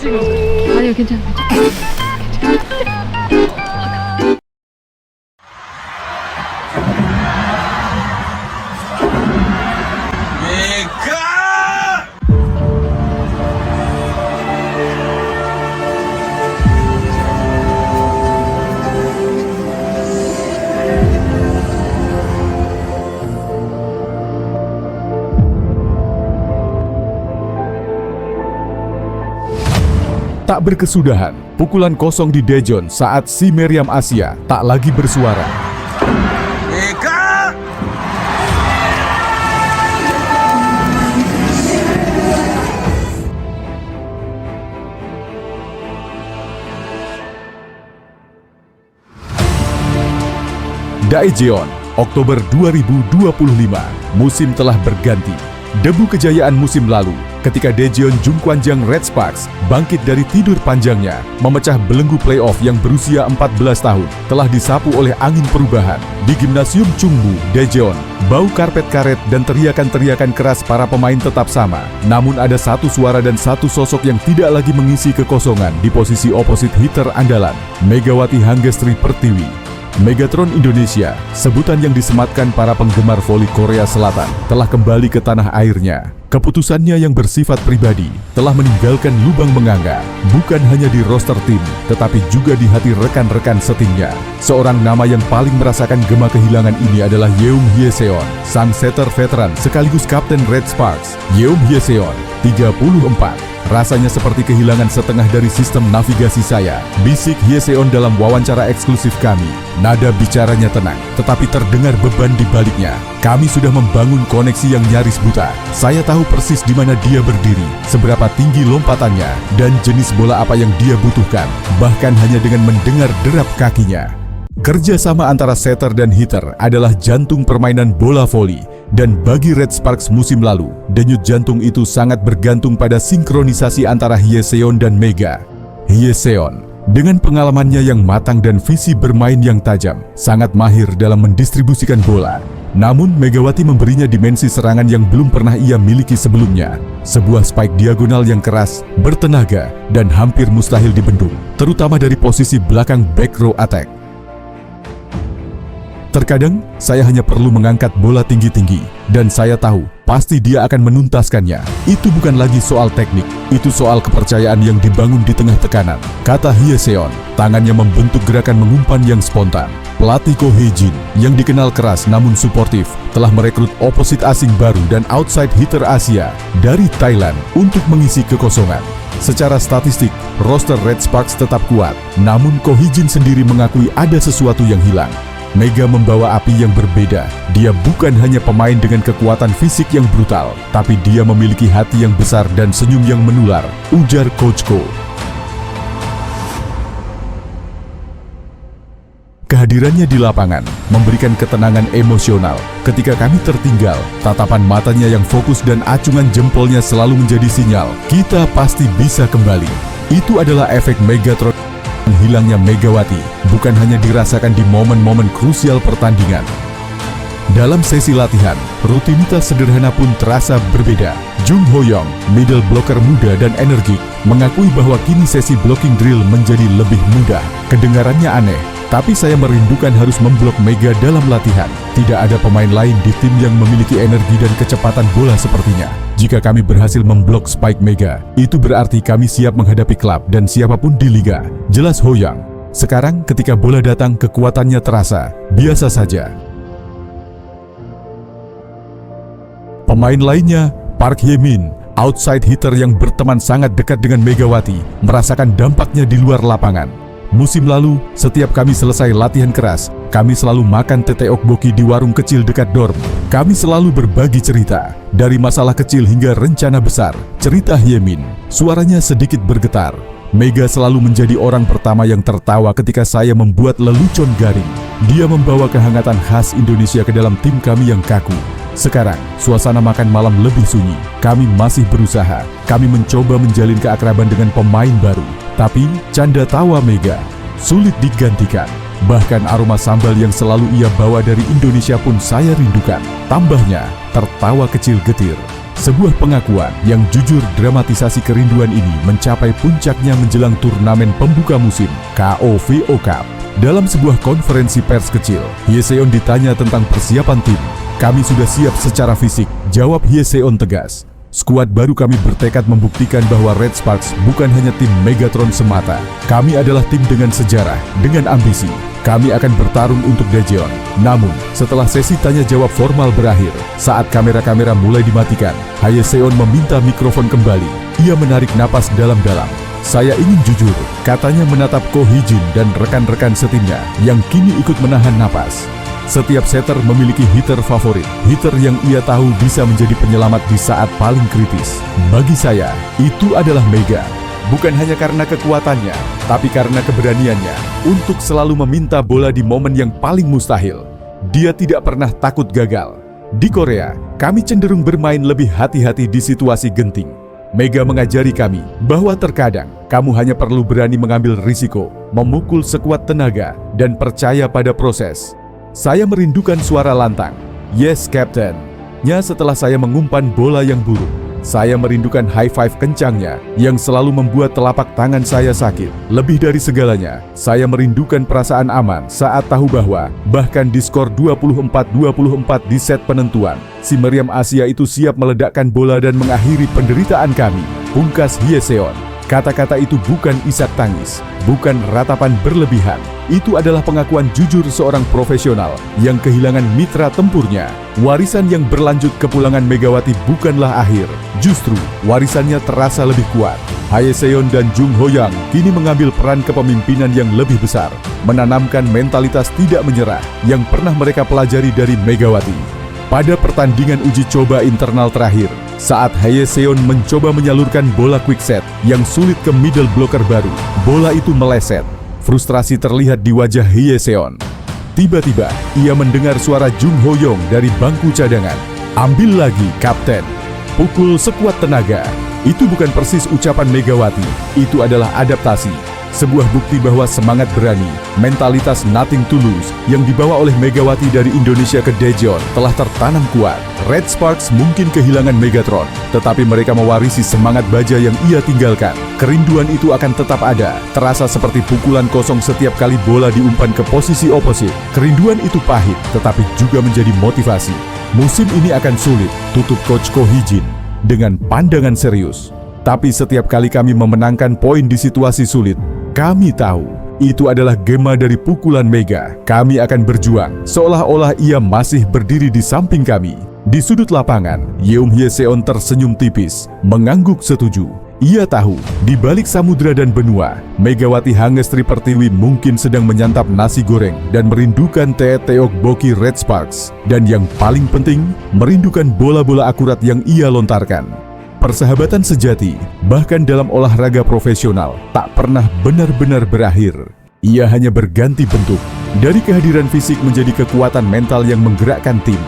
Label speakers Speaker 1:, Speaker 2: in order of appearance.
Speaker 1: 지금. 아니요, 괜찮아.
Speaker 2: Tak berkesudahan, pukulan kosong di Daejeon saat si Meriam Asia tak lagi bersuara. Daejeon, Oktober 2025, musim telah berganti. Debu kejayaan musim lalu, ketika Daejeon Jungkwanjang Red Sparks bangkit dari tidur panjangnya, memecah belenggu playoff yang berusia 14 tahun, telah disapu oleh angin perubahan. Di Gimnasium Chungbu, Daejeon, bau karpet karet dan teriakan-teriakan keras para pemain tetap sama. Namun ada satu suara dan satu sosok yang tidak lagi mengisi kekosongan di posisi oposit hitter andalan, Megawati Hanggestri Pertiwi. Megatron Indonesia, sebutan yang disematkan para penggemar voli Korea Selatan, telah kembali ke tanah airnya. Keputusannya yang bersifat pribadi telah meninggalkan lubang menganga, bukan hanya di roster tim, tetapi juga di hati rekan-rekan setimnya. Seorang nama yang paling merasakan gema kehilangan ini adalah Yeom Hyeseon, sang setter veteran sekaligus kapten Red Sparks. Yeom Hyeseon, 34. Rasanya seperti kehilangan setengah dari sistem navigasi saya, bisik Hyeseon dalam wawancara eksklusif kami. Nada bicaranya tenang, tetapi terdengar beban di baliknya. Kami sudah membangun koneksi yang nyaris buta. Saya tahu persis di mana dia berdiri, seberapa tinggi lompatannya, dan jenis bola apa yang dia butuhkan, bahkan hanya dengan mendengar derap kakinya. Kerjasama antara setter dan hitter adalah jantung permainan bola voli, dan bagi Red Sparks musim lalu, denyut jantung itu sangat bergantung pada sinkronisasi antara Hyeseon dan Mega. Hyeseon, dengan pengalamannya yang matang dan visi bermain yang tajam, sangat mahir dalam mendistribusikan bola. Namun Megawati memberinya dimensi serangan yang belum pernah ia miliki sebelumnya. Sebuah spike diagonal yang keras, bertenaga, dan hampir mustahil dibendung, terutama dari posisi belakang back row attack. Terkadang, saya hanya perlu mengangkat bola tinggi-tinggi, dan saya tahu pasti dia akan menuntaskannya. Itu bukan lagi soal teknik, itu soal kepercayaan yang dibangun di tengah tekanan, kata Hyeseon. Tangannya membentuk gerakan mengumpan yang spontan. Pelatih Ko Hye-jin, yang dikenal keras namun suportif, telah merekrut oposit asing baru dan outside hitter Asia dari Thailand untuk mengisi kekosongan. Secara statistik, roster Red Sparks tetap kuat, namun Ko Hye-jin sendiri mengakui ada sesuatu yang hilang. Mega membawa api yang berbeda. Dia bukan hanya pemain dengan kekuatan fisik yang brutal, tapi dia memiliki hati yang besar dan senyum yang menular, ujar Coach Ko. Kehadirannya di lapangan memberikan ketenangan emosional. Ketika kami tertinggal, tatapan matanya yang fokus dan acungan jempolnya selalu menjadi sinyal, kita pasti bisa kembali. Itu adalah efek Megatron. Hilangnya Megawati bukan hanya dirasakan di momen-momen krusial pertandingan. Dalam sesi latihan, rutinitas sederhana pun terasa berbeda. Jung Ho-young, middle blocker muda dan energik, mengakui bahwa kini sesi blocking drill menjadi lebih mudah. Kedengarannya aneh, tapi saya merindukan harus memblok Mega dalam latihan. Tidak ada pemain lain di tim yang memiliki energi dan kecepatan bola sepertinya. Jika kami berhasil memblok spike Mega, itu berarti kami siap menghadapi klub dan siapapun di liga, jelas Ho-young. Sekarang ketika bola datang, kekuatannya terasa biasa saja. Pemain lainnya, Park Hye-min, outside hitter yang berteman sangat dekat dengan Megawati, merasakan dampaknya di luar lapangan. Musim lalu, setiap kami selesai latihan keras, kami selalu makan tete okboki di warung kecil dekat dorm. Kami selalu berbagi cerita, dari masalah kecil hingga rencana besar, cerita Hye-min. Suaranya sedikit bergetar. Mega selalu menjadi orang pertama yang tertawa ketika saya membuat lelucon garing. Dia membawa kehangatan khas Indonesia ke dalam tim kami yang kaku. Sekarang, suasana makan malam lebih sunyi. Kami masih berusaha. Kami mencoba menjalin keakraban dengan pemain baru. Tapi, canda tawa Mega sulit digantikan. Bahkan aroma sambal yang selalu ia bawa dari Indonesia pun saya rindukan. Tambahnya, tertawa kecil getir. Sebuah pengakuan yang jujur. Dramatisasi kerinduan ini mencapai puncaknya menjelang turnamen pembuka musim KOVO Cup. Dalam sebuah konferensi pers kecil, Hyeseon ditanya tentang persiapan tim. "Kami sudah siap secara fisik," jawab Hyeseon tegas. "Skuad baru kami bertekad membuktikan bahwa Red Sparks bukan hanya tim Megatron semata. Kami adalah tim dengan sejarah, dengan ambisi. Kami akan bertarung untuk Daejeon." Namun, setelah sesi tanya-jawab formal berakhir, saat kamera-kamera mulai dimatikan, Hyeseon meminta mikrofon kembali. Ia menarik napas dalam-dalam. "Saya ingin jujur," katanya menatap Ko Hee-jin dan rekan-rekan setimnya yang kini ikut menahan napas. Setiap setter memiliki hitter favorit, hitter yang ia tahu bisa menjadi penyelamat di saat paling kritis. Bagi saya, itu adalah Mega. Bukan hanya karena kekuatannya, tapi karena keberaniannya untuk selalu meminta bola di momen yang paling mustahil. Dia tidak pernah takut gagal. Di Korea, kami cenderung bermain lebih hati-hati di situasi genting. Mega mengajari kami bahwa terkadang kamu hanya perlu berani mengambil risiko, memukul sekuat tenaga, dan percaya pada proses. Saya merindukan suara lantang, "Yes, Captain," nya setelah saya mengumpan bola yang buruk. Saya merindukan high five kencangnya yang selalu membuat telapak tangan saya sakit. Lebih dari segalanya, saya merindukan perasaan aman saat tahu bahwa bahkan di skor 24-24 di set penentuan, si meriam Asia itu siap meledakkan bola dan mengakhiri penderitaan kami. Pungkas Hyeseon. Kata-kata itu bukan isak tangis, bukan ratapan berlebihan. Itu adalah pengakuan jujur seorang profesional yang kehilangan mitra tempurnya. Warisan yang berlanjut kepulangan Megawati bukanlah akhir. Justru, warisannya terasa lebih kuat. Hyeseon dan Jung Ho-yang kini mengambil peran kepemimpinan yang lebih besar, menanamkan mentalitas tidak menyerah yang pernah mereka pelajari dari Megawati. Pada pertandingan uji coba internal terakhir, saat Hyeseon mencoba menyalurkan bola quickset yang sulit ke middle blocker baru, bola itu meleset. Frustrasi terlihat di wajah Hyeseon. Tiba-tiba, ia mendengar suara Jung Ho-yong dari bangku cadangan. "Ambil lagi, Kapten. Pukul sekuat tenaga." Itu bukan persis ucapan Megawati, itu adalah adaptasi. Sebuah bukti bahwa semangat berani, mentalitas nothing to lose yang dibawa oleh Megawati dari Indonesia ke Daejeon telah tertanam kuat. Red Sparks mungkin kehilangan Megatron, tetapi mereka mewarisi semangat baja yang ia tinggalkan. Kerinduan itu akan tetap ada, terasa seperti pukulan kosong setiap kali bola diumpan ke posisi oposit. Kerinduan itu pahit, tetapi juga menjadi motivasi. Musim ini akan sulit, tutup Coach Ko Hee-jin dengan pandangan serius. Tapi setiap kali kami memenangkan poin di situasi sulit, kami tahu itu adalah gema dari pukulan Mega. Kami akan berjuang seolah-olah ia masih berdiri di samping kami. Di sudut lapangan, Yeom Hyeseon tersenyum tipis, mengangguk setuju. Ia tahu, di balik samudra dan benua, Megawati Hangestri Pertiwi mungkin sedang menyantap nasi goreng dan merindukan teh tteokbokki Red Sparks. Dan yang paling penting, merindukan bola-bola akurat yang ia lontarkan. Persahabatan sejati, bahkan dalam olahraga profesional, tak pernah benar-benar berakhir. Ia hanya berganti bentuk, dari kehadiran fisik menjadi kekuatan mental yang menggerakkan tim.